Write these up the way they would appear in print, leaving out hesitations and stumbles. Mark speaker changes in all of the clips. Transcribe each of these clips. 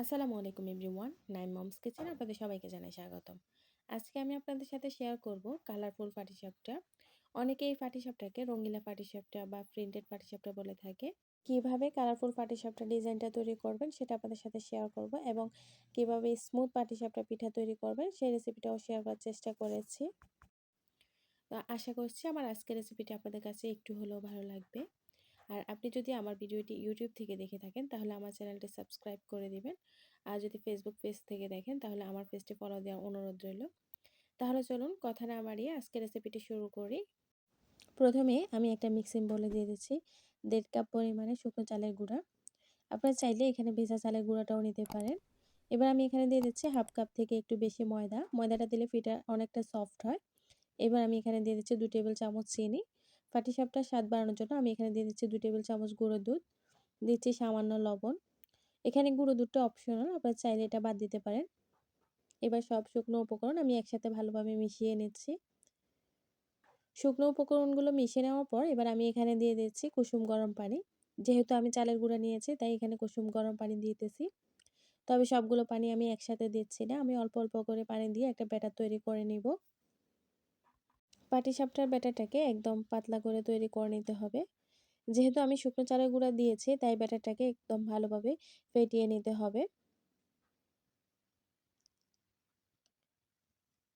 Speaker 1: আসসালামু আলাইকুম everyone. Naim moms কিচেনে আপনাদের সবাইকে জানাই স্বাগতম। আজকে আমি আপনাদের সাথে শেয়ার করব কালারফুল পাটিসাপটা। অনেকে এই পাটিসাপটাকে রঙিলা পাটিসাপটা বা প্রিন্টেড পাটিসাপটা বলে থাকে। কিভাবে কালারফুল পাটিসাপটা ডিজাইনটা তৈরি করবেন সেটা আপনাদের সাথে শেয়ার করব এবং কিভাবে স্মুথ পাটিসাপটা পিঠা তৈরি করবেন সেই রেসিপিটাও শেয়ার করার চেষ্টা করেছি। তো আশা করছি আমার আজকের রেসিপিটা আপনাদের কাছে একটু হলেও ভালো লাগবে। আর আপনি যদি আমার ভিডিওটি ইউটিউব থেকে দেখে থাকেন তাহলে আমার চ্যানেলটি সাবস্ক্রাইব করে দিবেন। আর যদি ফেসবুক পেজ থেকে দেখেন তাহলে আমার পেজটি ফলো দেওয়ার অনুরোধ রইল। তাহলে চলুন কথা না বাড়িয়ে আজকের রেসিপিটি শুরু করি। প্রথমে আমি একটা মিক্সিং বোলে দিয়ে দিচ্ছি 1.5 কাপ পরিমাণে শুকনো চালের গুঁড়া। আপনারা চাইলে এখানে ভেজা চালের গুঁড়াটাও নিতে পারেন। এবার আমি এখানে দিয়ে দিচ্ছি 1/2 কাপ থেকে একটু বেশি ময়দা। ময়দাটা দিলে পিঠা অনেকটা সফট হয়। এবার আমি এখানে দিয়ে দিচ্ছি 2 টেবিল চামচ চিনি। পাটিসাপটার স্বাদ বাড়ানোর জন্য আমি এখানে দিয়ে দিচ্ছি 2 টেবিল চামচ গুঁড়ো দুধ। দিচ্ছি সামান্য লবণ। এখানে গুঁড়ো দুধটা অপশনাল, আপনারা চাইলে এটা বাদ দিতে পারেন। এবার সব শুকনো উপকরণ আমি একসাথে ভালোভাবে মিশিয়ে নিচ্ছি। শুকনো উপকরণগুলো মিশিয়ে নেওয়ার পর এবার আমি এখানে দিয়ে দিচ্ছি কুসুম গরম পানি। যেহেতু আমি চালের গুঁড়া নিয়েছি তাই এখানে কুসুম গরম পানি দিতেছি। তবে সবগুলো পানি আমি একসাথে দিচ্ছি না। আমি অল্প, অল্প করে পানি দিয়ে একটা ব্যাটার তৈরি করে নিব। পাটিসাপটার ব্যাটারটাকে একদম পাতলা করে তৈরি করে নিতে হবে। যেহেতু আমি শুকনো চালের গুঁড়া দিয়েছি তাই ব্যাটারটাকে একদম ভালোভাবে ফেটিয়ে নিতে হবে।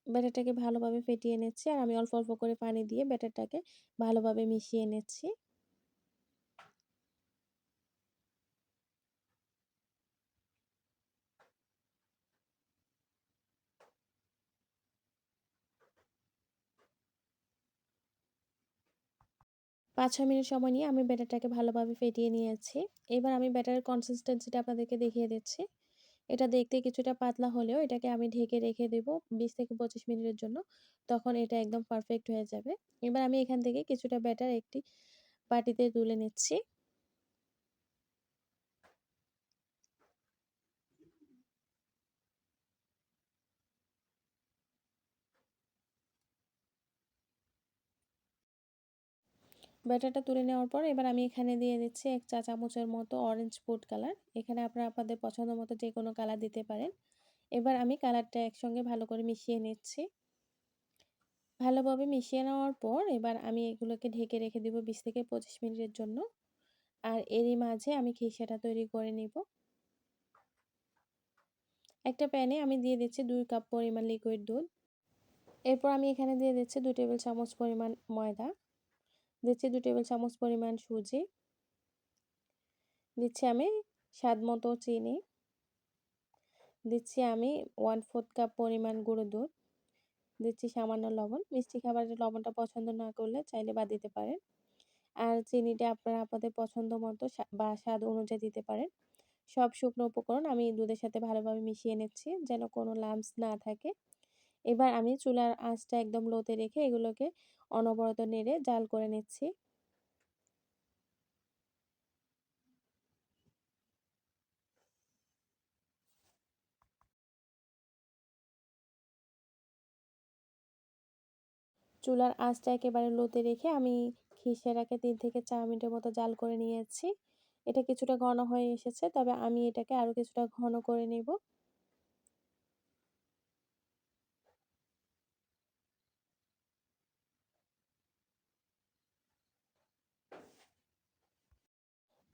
Speaker 1: ব্যাটারটাকে ভালোভাবে ফেটিয়ে নিচ্ছি আর আমি অল্প, অল্প করে পানি দিয়ে ব্যাটারটাকে ভালোভাবে মিশিয়ে নিচ্ছি। পাঁচ ৬ মিনিট সময় নিয়ে আমি ব্যাটারটাকে ভালোভাবে ফেটিয়ে নিয়েছি। এবার আমি ব্যাটারের কনসিস্টেন্সিটা আপনাদেরকে দেখিয়ে দিচ্ছি। এটা দেখতে কিছুটা পাতলা হলেও এটাকে আমি ঢেকে রেখে দেব ২০ থেকে ২৫ মিনিটের জন্য। তখন এটা একদম পারফেক্ট হয়ে যাবে। এবার আমি এখান থেকে কিছুটা ব্যাটার একটি বাটিতে তুলে নিচ্ছি। ব্যাটারটা তুলে নেওয়ার পর এবার আমি এখানে দিয়ে দিচ্ছি ১ চা চামচের মতো অরেঞ্জ ফুড কালার। এখানে আপনারা আপনাদের পছন্দ মতো যেকোনো কালার দিতে পারেন। এবার আমি কালারটা একসঙ্গে ভালো করে মিশিয়ে নিচ্ছি। ভালোভাবে মিশিয়ে নেওয়ার পর এবার আমি এগুলোকে ঢেকে রেখে দিব ২০ থেকে ২৫ মিনিটের জন্য। আর এরই মাঝে আমি খিসাটা তৈরি করে নিব। একটা প্যানে আমি দিয়ে দিচ্ছি ২ কাপ পরিমাণ লিকুইড দুধ। এরপর আমি এখানে দিয়ে দিচ্ছি ২ টেবিল চামচ পরিমাণ ময়দা। দিচ্ছি ২ টেবিল চামচ পরিমাণ সুজি। দিচ্ছি আমি স্বাদমতো চিনি। দিচ্ছি আমি 1/4 কাপ পরিমাণ গুঁড়ো দুধ। দিচ্ছি সামান্য লবণ। মিষ্টি খাবারের লবণটা পছন্দ না করলে চাইলে বাদ দিতে পারেন। আর চিনিটা আপনারা আপনাদের পছন্দ মতো বা স্বাদ অনুযায়ী দিতে পারেন। সব শুকনো উপকরণ আমি দুধের সাথে ভালোভাবে মিশিয়ে নিচ্ছি যেন কোনো লাম্পস না থাকে। এবার আমি চুলার আঁচটা একদম লোতে রেখে এগুলোকে অনবরত নেড়ে জাল করে নিচ্ছি। চুলার আঁচটা একেবারে লোতে রেখে আমি খিসেটাকে ৩ থেকে ৪ মিনিটের মতো জাল করে নিয়েছি। এটা কিছুটা ঘন হয়ে এসেছে, তবে আমি এটাকে আরো কিছুটা ঘন করে নেব।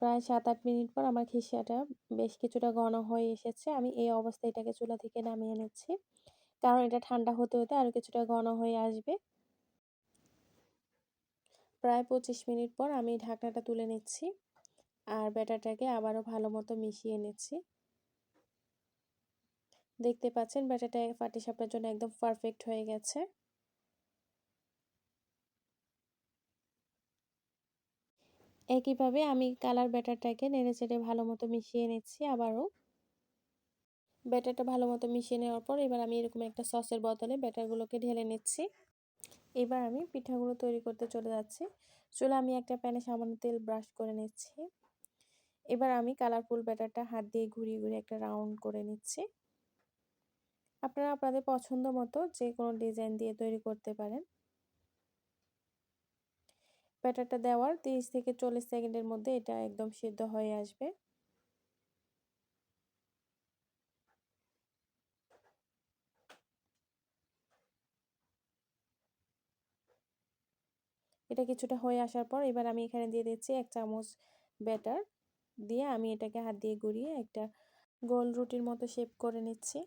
Speaker 1: প্রায় ৭-৮ মিনিট পর আমার খিসাটা বেশ কিছুটা ঘন হয়ে এসেছে। আমি এই অবস্থায় এটাকে চুলা থেকে নামিয়ে নিচ্ছি। কারণ এটা ঠান্ডা হতে, হতে আরো কিছুটা ঘন হয়ে আসবে। প্রায় ২৫ মিনিট পর আমি ঢাকনাটা তুলে নিচ্ছি। আর ব্যাটারটাকে আবারও ভালোমতো মিশিয়ে নিচ্ছি। দেখতে পাচ্ছেন ব্যাটারটা পাটিসাপটার জন্য একদম পারফেক্ট হয়ে গেছে। একইভাবে আমি কালার ব্যাটারটাকে নেড়েচেড়ে ভালোমতো মিশিয়ে নিচ্ছি আবারও। ব্যাটারটা ভালোমতো মিশিয়ে নেওয়ার পর এবার আমি এরকম একটা সসের বোতলে ব্যাটারগুলোকে ঢেলে নিচ্ছি। এবার আমি পিঠাগুলো তৈরি করতে চলে যাচ্ছি। চুলায় আমি একটা প্যানে সামান্য তেল ব্রাশ করে নিচ্ছি। এবার আমি কালারফুল ব্যাটারটা হাত দিয়ে ঘুরিয়ে, ঘুরিয়ে একটা রাউন্ড করে নিচ্ছি। আপনারা আপনাদের পছন্দ মতো যেকোনো ডিজাইন দিয়ে তৈরি করতে পারেন। ব্যাটারটা দেওয়ার ৩০ থেকে ৪০ সেকেন্ডের মধ্যে এটা একদম সিদ্ধ হয়ে আসবে। এটা কিছুটা হয়ে আসার পর এবার আমি এখানে দিয়ে দিচ্ছি 1 চামচ ব্যাটার। দিয়ে আমি এটাকে হাত দিয়ে ঘুরিয়ে একটা গোল রুটির মতো শেপ করে নিচ্ছি।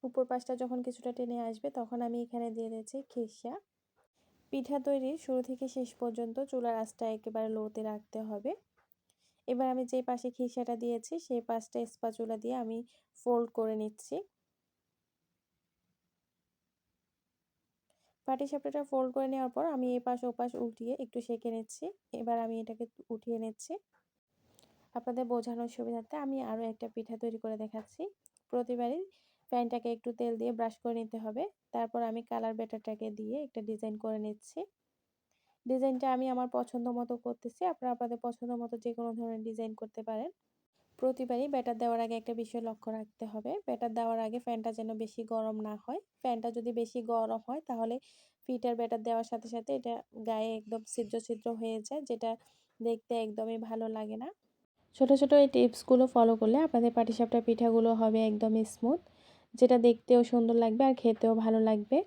Speaker 1: উপর পাশটা যখন কিছুটা টেনে আসবে তখন আমি এখানে দিয়ে দিচ্ছি খিরসা। পিঠা তৈরির শুরু থেকে শেষ পর্যন্ত চুলার আঁচটা একেবারে লোতে রাখতে হবে। এবার আমি যে পাশে খিরসাটা দিয়েছি সেই পাশটা স্প্যাচুলা দিয়ে আমি ফোল্ড করে নিচ্ছি। পাটিসাপটাটা ফোল্ড করে নেওয়ার পর আমি এই পাশ ও পাশ উল্টিয়ে একটু সেঁকে নিচ্ছি। এবার আমি এটাকে উঠিয়ে নিচ্ছি। আপনাদের বোঝানোর সুবিধার্থে আমি আরও একটা পিঠা তৈরি করে দেখাচ্ছি। প্রতিবারই প্যানটাকে একটু তেল দিয়ে ব্রাশ করে নিতে হবে। তারপর আমি কালার ব্যাটারটাকে দিয়ে একটা ডিজাইন করে নিচ্ছি। ডিজাইনটা আমি আমার পছন্দ মতো করতেছি। আপনারা আপনাদের পছন্দ মতো যে কোনো ধরনের ডিজাইন করতে পারেন। প্রতিবারই ব্যাটার দেওয়ার আগে একটা বিষয় লক্ষ্য রাখতে হবে। ব্যাটার দেওয়ার আগে ফ্যানটা যেন বেশি গরম না হয়। ফ্যানটা যদি বেশি গরম হয় তাহলে পিঠার ব্যাটার দেওয়ার সাথে সাথে এটা গায়ে একদম ছিদ্র ছিদ্র হয়ে যায়, যেটা দেখতে একদমই ভালো লাগে না। ছোট ছোট এই টিপসগুলো ফলো করলে আপনাদের পাটিসাপটা পিঠাগুলো হবে একদমই স্মুথ, যেটা দেখতেও সুন্দর লাগবে আর খেতেও ভালো লাগবে।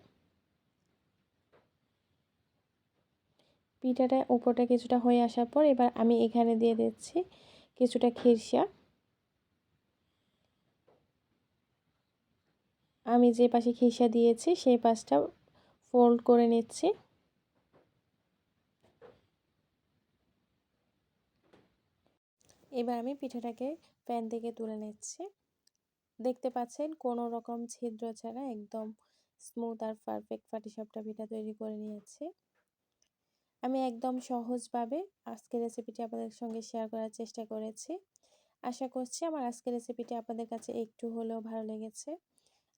Speaker 1: পিঠাটা উপরটা কিছুটা হয়ে আসার পর এবার আমি এখানে দিয়ে দিচ্ছি কিছুটা খিরসা। আমি যে পাশে খিরসা দিয়েছি সেই পাশটা ফোল্ড করে নিচ্ছি। এবার আমি পিঠাটাকে প্যান থেকে তুলে নিচ্ছি। দেখতে পাচ্ছেন কোনো রকম ছিদ্র ছাড়া একদম স্মুথ আর পারফেক্ট পাটিসাপটা পিঠা তৈরি করে নিয়েছি। আমি একদম সহজভাবে আজকের রেসিপিটি আপনাদের সঙ্গে শেয়ার করার চেষ্টা করেছি। আশা করছি আমার আজকের রেসিপিটি আপনাদের কাছে একটু হলেও ভালো লেগেছে।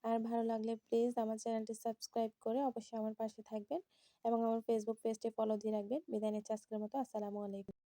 Speaker 1: আর ভালো লাগলে প্লিজ আমার চ্যানেলটি সাবস্ক্রাইব করে অবশ্যই আমার পাশে থাকবেন এবং আমার ফেসবুক পেজটি ফলো দিয়ে রাখবেন। বিদায় নিচ্ছি আজকের মতো। আসসালামু আলাইকুম।